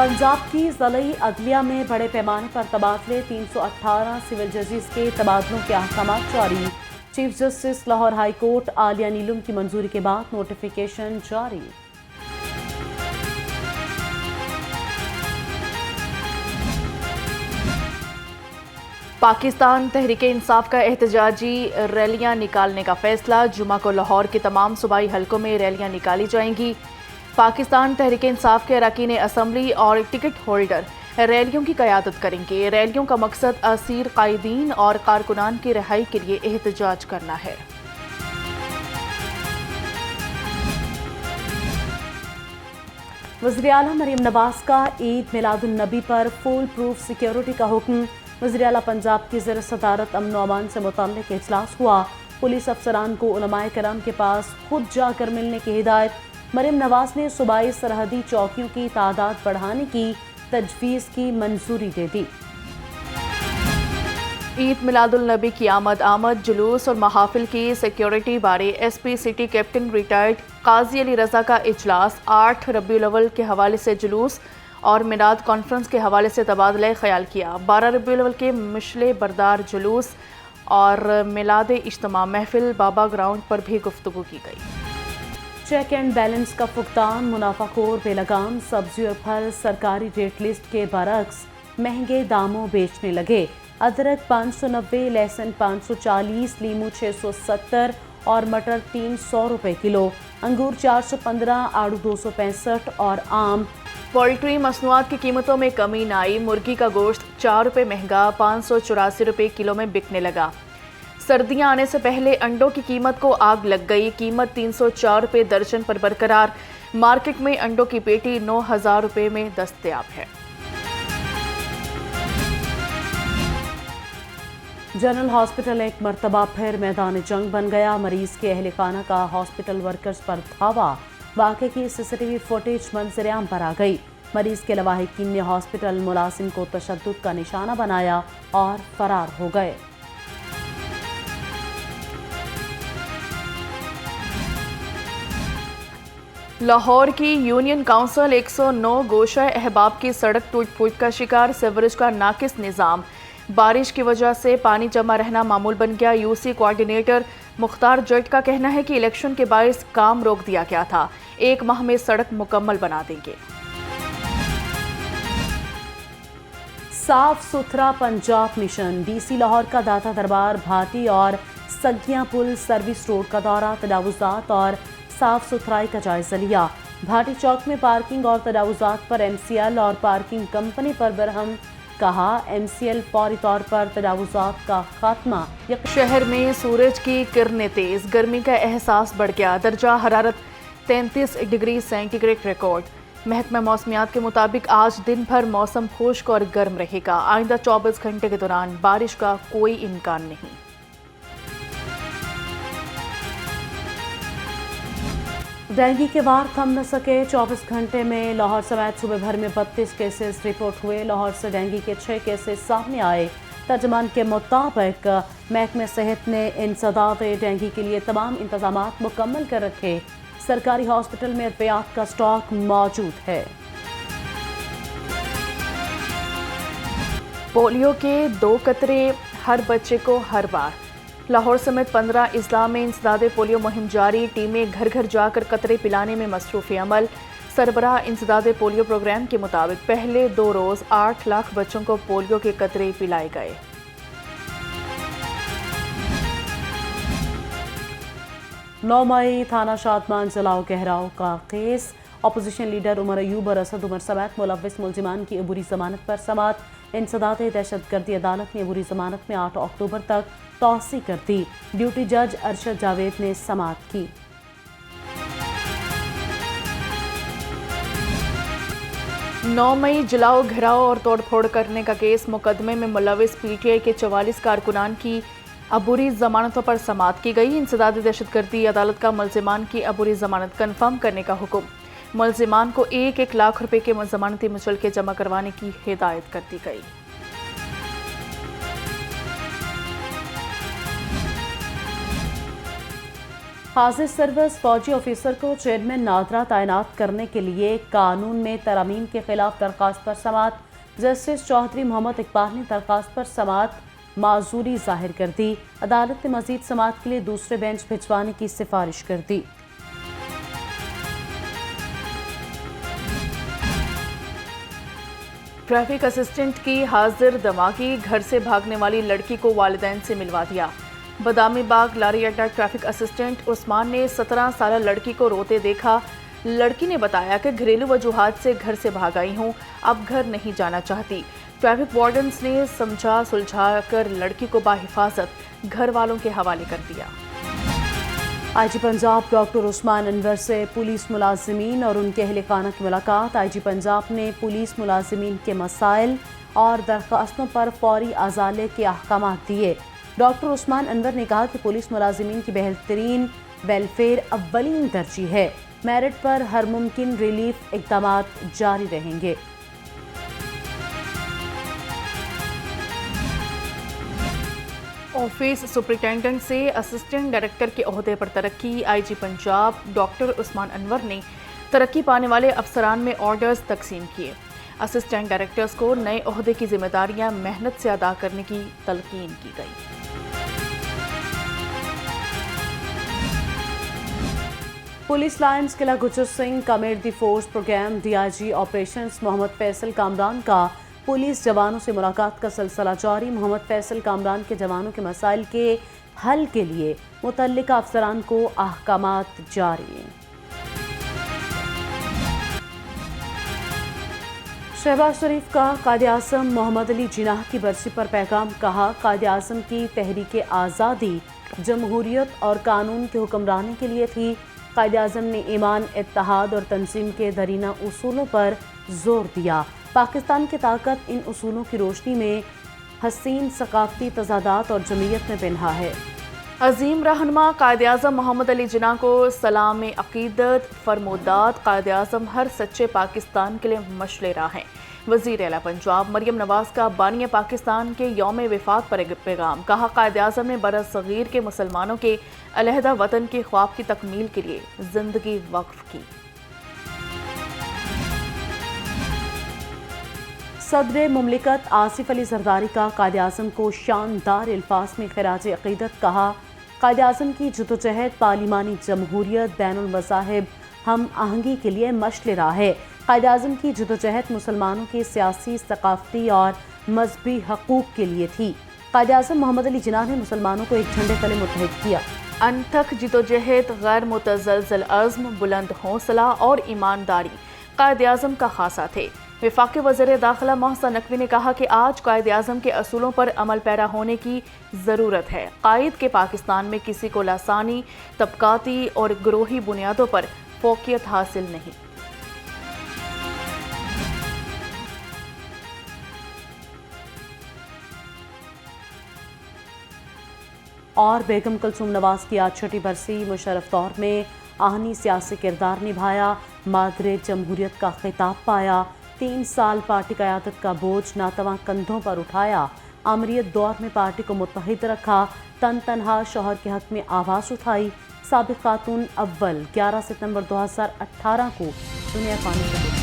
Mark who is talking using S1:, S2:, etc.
S1: पंजाब की ज़िली अदलिया में बड़े पैमाने पर तबादले, 318 सिविल जजेस के तबादलों के अहकामात जारी। Chief justice Lahore high court Aalia Neelam की मंजूरी के बाद नोटिफिकेशन जारी।
S2: पाकिस्तान तहरीक इंसाफ का एहतजाजी रैलियां निकालने का फैसला। जुमा को लाहौर के तमाम सूबाई हलकों में रैलियां निकाली जाएंगी। पाकिस्तान तहरीक इंसाफ के अरकान असम्बली और टिकट होल्डर रैलियों की क़यादत करेंगे। रैलियों का मकसद असीर कायदीन और कारकुनान की रिहाई के लिए एहतजाज करना है।
S1: वज़ीर आला मरीम नवाज का ईद मिलादुन नबी पर फुल प्रूफ सिक्योरिटी का हुक्म। वज़ीर आला पंजाब की ज़ेर सदारत अमन व अमान से मुताल्लिक़ इजलास हुआ। पुलिस अफसरान को उलमाए करम के पास खुद जाकर मिलने की हिदायत। मरीम नवाज ने सूबाई सरहदी चौकियों की तादाद बढ़ाने की तजवीज़ की मंजूरी दे दी।
S2: ईद मिलादुल नबी की आमद जुलूस और महाफिल की सिक्योरिटी बारे SP सिटी कैप्टन रिटायर्ड काजी अली रजा का इजलास। 8 रबीउल अव्वल के हवाले से जुलूस और मिलाद कॉन्फ्रेंस के हवाले से तबादला ख्याल किया। 12 रबीउल अव्वल के मिशले बरदार जुलूस और मिलाद इज्तिमा महफिल बाबा ग्राउंड पर भी गुफ्तगू की गई।
S1: चेक एंड बैलेंस का फुकदान, मुनाफाखोर बेलगाम सब्जी और फल सरकारी रेट लिस्ट के बरक्स महंगे दामों बेचने लगे। अदरक 590, लहसुन 540, लीमू 670 और मटर 300 रुपए किलो। अंगूर 415, आड़ू 265 और आम।
S2: पोल्ट्री मसनूआत की कीमतों में कमी न आई। मुर्गी का गोश्त 4 रुपये महंगा 584 रुपये किलो में बिकने लगा। सर्दियां आने से पहले अंडों की कीमत को आग लग गई। कीमत 304 रुपये दर्जन पर बरकरार। मार्केट में अंडों की पेटी 9,000 रुपये में दस्तयाब है।
S1: जनरल हॉस्पिटल एक मरतबा फिर मैदान जंग बन गया। मरीज के अहल खाना का हॉस्पिटल वर्कर्स पर धावा। वाक़े की CCTV फुटेज मंजर-ए-आम पर आ गई। मरीज के लवाहिकीन ने हॉस्पिटल मुलाजिम को तशद्दुद का निशाना बनाया और फरार हो गए।
S2: लाहौर की यूनियन काउंसिल 109 गोशा अहबाब की सड़क टूट फूट का शिकार। सीवरेज का नाकिस निज़ाम। बारिश की वजह से पानी जमा रहना मामूल बन गया। UC कोऑर्डिनेटर मुख्तार जट का कहना है कि इलेक्शन के बायस काम रोक दिया गया था। 1 माह में सड़क मुकम्मल बना देंगे।
S1: साफ सुथरा पंजाब मिशन। DC लाहौर का दाता दरबार, भाटी और सगियां पुल सर्विस रोड का दौरा, तजावुजात और साफ सुथराई का जायजा लिया। भाटी चौक में पार्किंग और तजावुजात पर MCL और पार्किंग कंपनी पर बरहम। कहा MCL फौरी तौर पर तजावुजात का खात्मा।
S2: शहर में सूरज की किरणें तेज, गर्मी का एहसास बढ़ गया। दर्जा हरारत 33 डिग्री सेंटीग्रेड रिकॉर्ड। महकमा मौसमियात के मुताबिक आज दिन भर मौसम खुश्क और गर्म रहेगा। आइंदा 24 घंटे के दौरान बारिश का कोई इम्कान नहीं।
S1: डेंगू के वार थम न सके। 24 घंटे में लाहौर समेत सूबे भर में 32 केसेस रिपोर्ट हुए। लाहौर से डेंगू के 6 केसेस सामने आए। तर्जमान के मुताबिक महकमे सेहत ने इंसदाद डेंगू के लिए तमाम इंतजामात मुकम्मल कर रखे। सरकारी हॉस्पिटल में अद्वियात का स्टॉक मौजूद है।
S2: पोलियो के 2 कतरे हर बच्चे को हर बार। लाहौर समेत 15 अजला में इंसदाद पोलियो मुहिम जारी। टीमें घर घर जाकर कतरे पिलाने में मसरूफ़ अमल। सरबराह इंसदाद पोलियो प्रोग्राम के मुताबिक पहले 2 रोज़ 8 लाख बच्चों को पोलियो के कतरे पिलाए गए।
S1: 9 मई थाना शादमान जलाओ गहराव का case. Opposition leader Omar Ayub और असद उमर समेत मुलव्विस मुलजिमान की अबूरी जमानत पर समात। इंसदाद दहशतगर्दी अदालत ने अबूरी जमानत में 8 अक्टूबर तक तौसी कर दी। ड्यूटी जज अरशद जावेद ने समात की।
S2: 9 मई जलाओ घिराव और तोड़फोड़ करने का केस। मुकदमे में मुलव्विस PTI के 44 कारकुनान की अबूरी जमानतों पर समात की गई। इंसदाद दहशतगर्दी अदालत का मुलजिमान की अबूरी जमानत कन्फर्म करने का हुक्म। मुलजिमान को 1-1 लाख रुपए के जमानती मुचलके जमा करवाने की हिदायत कर दी गई।
S1: हाजिर सर्विस फौजी ऑफिसर को चेयरमैन नादरा तैनात करने के लिए कानून में तरमीम के खिलाफ दरख्वास्त पर समाअत। जस्टिस चौधरी मोहम्मद इकबाल ने दरख्वास्त पर समाअत माजूरी जाहिर कर दी। अदालत ने मजीद समाअत के लिए दूसरे बेंच भिजवाने की सिफारिश कर दी।
S2: ट्रैफिक असिस्टेंट की हाजिर दमागी, घर से भागने वाली लड़की को वालिदैन से मिलवा दिया। बदामी बाग लारी अड्डा ट्रैफिक असिस्टेंट उस्मान ने 17 साल लड़की को रोते देखा। लड़की ने बताया कि घरेलू वजूहात से घर से भाग आई हूँ, अब घर नहीं जाना चाहती। ट्रैफिक वार्डन्स ने समझा सुलझा कर लड़की को बाहिफाजत घर वालों के हवाले कर दिया।
S1: आईजी पंजाब डॉक्टर उस्मान अनवर से पुलिस मुलाजिमीन और उनके अहले खाना की मुलाकात। आईजी पंजाब ने पुलिस मुलाजिमीन के मसाइल और दरख्वास्तों पर फौरी अजाले के अहकाम दिए। डॉक्टर उस्मान अनवर ने कहा कि पुलिस मुलाजिमीन की बेहतरीन वेलफेयर अव्वलीन तरजीह है। मेरिट पर हर मुमकिन रिलीफ इक़दाम जारी रहेंगे।
S2: ऑफिस सुपरिटेंडेंट से असिस्टेंट डायरेक्टर के ओहदे पर तरक्की। आईजी पंजाब डॉक्टर उस्मान अनवर ने तरक्की पाने वाले अफसरान में ऑर्डर्स तकसीम किए। असिस्टेंट डायरेक्टर्स को नए ओहदे की जिम्मेदारियां मेहनत से अदा करने की तलकीन की गई।
S1: पुलिस लाइन्स किला गुजर सिंह कमेट दी force program DIG operations Mohammad Faisal Kamran का पुलिस जवानों से मुलाकात का सिलसिला जारी। मोहम्मद फैसल कामरान के जवानों के मसाइल के हल के लिए मुतल्लिका अफसरान को अहकामात जारी। शहबाज शरीफ का कायद-ए-आज़म मोहम्मद अली जिन्नाह की बरसी पर पैगाम। कहा, कायद-ए-आज़म की तहरीक आज़ादी जमहूरियत और कानून की हुक्मरानी के लिए थी। कायद-ए-आज़म ने ईमान, इत्तेहाद और तंजीम के दरीना उसूलों पर जोर दिया। पाकिस्तान की ताकत इन उसूलों की रोशनी में हसीन सकाफती तजादात और जमीयत में पिन्हा है।
S2: अजीम रहनुमा कायद-ए-आज़म मोहम्मद अली जिन्नाह को सलाम अकीदत फरमोदात। कायद-ए-आज़म हर सच्चे पाकिस्तान के लिए मशले राह हैं। वज़ीर आला पंजाब मरियम नवाज का बानी पाकिस्तान के यौम विफात पर पैगाम। कहा, कायद-ए-आज़म ने बरसगीर के मुसलमानों के अलहदा वतन के ख्वाब की तकमील के लिए जिंदगी वक्फ की।
S1: सदर मुमलिकत आसिफ अली जरदारी का कायद-ए-आज़म को शानदार अल्फाज में खिराज अकीदत। कहा, कायद-ए-आज़म की जदोजहद पार्लिमानी जमहूरियत बैनुल मज़ाहिब हम आहंगी के लिए मशले राह है। कायद-ए-आज़म की जदोजहद मुसलमानों के सियासी, सकाफती और मजहबी हकूक़ के लिए थी। कायद-ए-आज़म मोहम्मद अली जिन्नाह ने मुसलमानों को एक झंडे तले मुत्तहिद किया।
S2: अनथक जिदोजहद, गैर मुतज़लज़ल अज़्म, बुलंद हौसला और ईमानदारी कायद-ए-आज़म का खासा थे। वफाकी वज़ीर दाखिला मोहसिन नकवी ने कहा कि आज कायद-ए-आज़म के असूलों पर अमल पैरा होने की ज़रूरत है। कायद के पाकिस्तान में किसी को लासानी, तबकाती और ग्रोही बुनियादों पर फौकियत हासिल नहीं।
S1: और बेगम कुलसूम नवाज की आज छठी बरसी। मुशर्रफ दौर में आहनी सियासी किरदार निभाया, मादरे जमहूरियत का खिताब पाया। 3 साल पार्टी क़यादत का बोझ नातवां कंधों पर उठाया। आमरीत दौर में पार्टी को मुत्तहिद रखा। तन तनहा शौहर के हक में आवाज़ उठाई। साबिक़ खातून अव्वल 11 सितंबर 2018 को दुनिया पानी